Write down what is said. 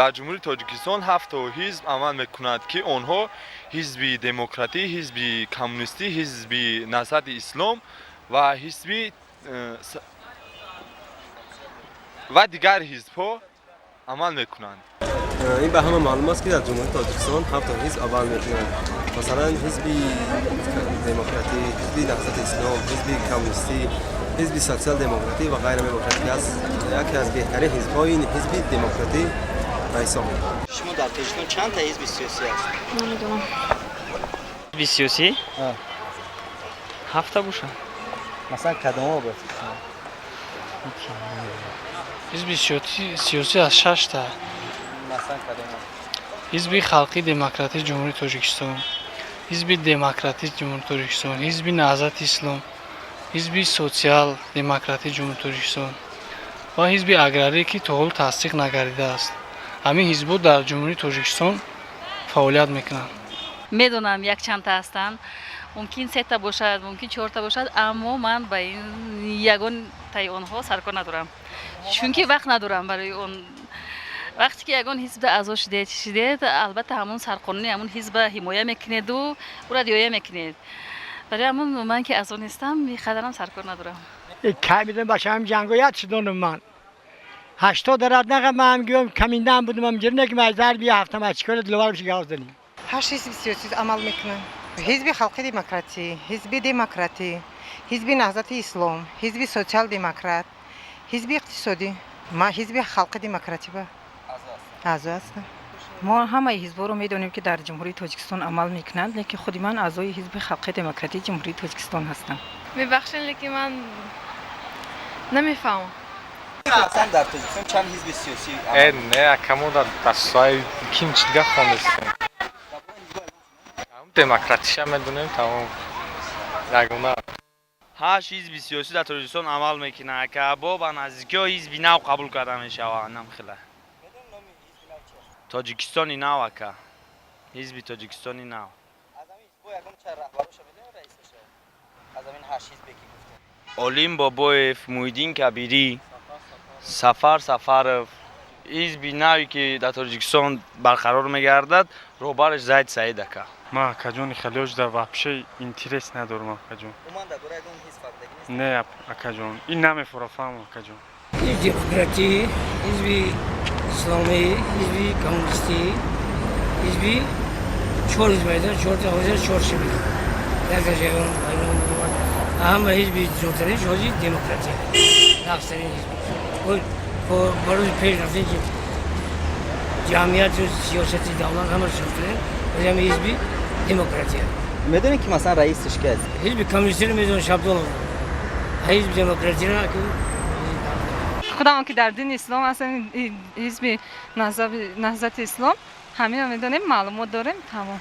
дар ҷумҳурии Тоҷикистон 7 та ҳизб амал мекунад ки онҳо ҳизби демократӣ, ҳизби коммунистӣ, ҳизби наҳзати ислом ва ҳизби ва дигар ҳизбҳо амал мекунанд. این به همه معلوم است که در جمهوری تاجیکستان 7 تا حزب عمل می‌کنند. مثلا حزب دموکراتی، حزب نهضت اسلام، حزب کمونیستی، حزب سوسیال دموکراتی و غیر دموکراتی است. یکی از بهترین حزب‌های این حزب دموکراتی به حساب می‌آید. شما در تاجیکستان چند تا حزب سیاسی هست؟ نمیدونم. حزب سیاسی؟ هفته باشه. مثلا کدام ها بود؟ حزب سیاسی از 6 تا. مثلا کدام ها؟ حزب خلقی دموکراتیک جمهوری تاجیکستان، حزب دموکراتیک جمهوری تاجیکستان، حزب نهضت اسلام، حزب سوسیال دموکراتیک جمهوری تاجیکستان و حزب اگراری که تا حال تصدیق نگردیده است. همین حزب‌ها در جمهوری تاجیکستان فعالیت میکنند. میدونم یک چند تا هستند. ممکن 3 تا باشد، ممکن 4 تا باشد، اما من به این یگان تای آنها سرکار ندارم. چون که وقت ندارم برای اون. وقتی که یگان حزب اعضا شدید البته همون سرقانونی همون حزب حمایت میکنید و او را رعایت میکنید. برای همون من که اعضا نیستم میخوادم سرکار ندارم. که میدونم باشه هم جنگایت شدن من 80 درد نگم من گیم کمیندم بودم من جرنه که مجزر بیا هفته ما چیکار دلوار بشه گاز دنیم 8 حزب سیاسی عمل میکنن. حزب خلقی دموکراتی، حزب دموکراتی، حزب نهضت اسلام، حزب سوسیال دموکرات، حزب اقتصادی. ما حزب خلقی دموکراتی با اعضا هستم. ما همه حزب‌ها رو میدونیم که در جمهوری تاجیکستان عمل میکنند، لیکن خود من اعضای حزب خلقی دموکراتی جمهوری تاجیکستان هستم. میبخشید لیکن من نمیفهمم. مثلا در تاجیکستان چند حزب سیاسی؟ نه کمو در دستای کیم چیگه خواندستیم. دموکراتیش هم میدونیم تمام رگونه. 8 حزب سیاسی در تاجیکستان عمل میکنند که با نزدیکی حزب نو قبول کرده میشود. نمیخله. تاجیکستانی نو که حزب تاجیکستانی نو. از همین حزب یگان چه رهبرش میدونید رئیسش؟ از همین 8 حزب کی گفتیم؟ علیم بابایف، محیدین کبیری، سفر حزب نوی که در تاجیکستان برقرار میگردد روبرش زید سعید که ما اکاجون خیلیش در واپشه اینترس ندارم اکاجون. اومد در دوره یگان حزب فردگی نیست؟ نه اکاجون این نمی فرافام اکاجون. حزب دموکراتی، حزب اسلامی، حزب کمونیستی، حزب 4 حزب هست، 4 تا حزب 4 شبیه. در جریان اهم حزب جمهوری حزب دموکراتی. نخسترین حزب. و برای پیش رفته که جامعیت و سیاستی دولت همه شده و همه حزب دموکراتی. میدونید که مثلا رئیسش کی است؟ حزب کمونیستی رو میدونم شبدال. حزب دموکراتی را که خودم که در دین اسلام اصلا حزب نهضت اسلام همین رو میدونیم معلومات داریم تمام.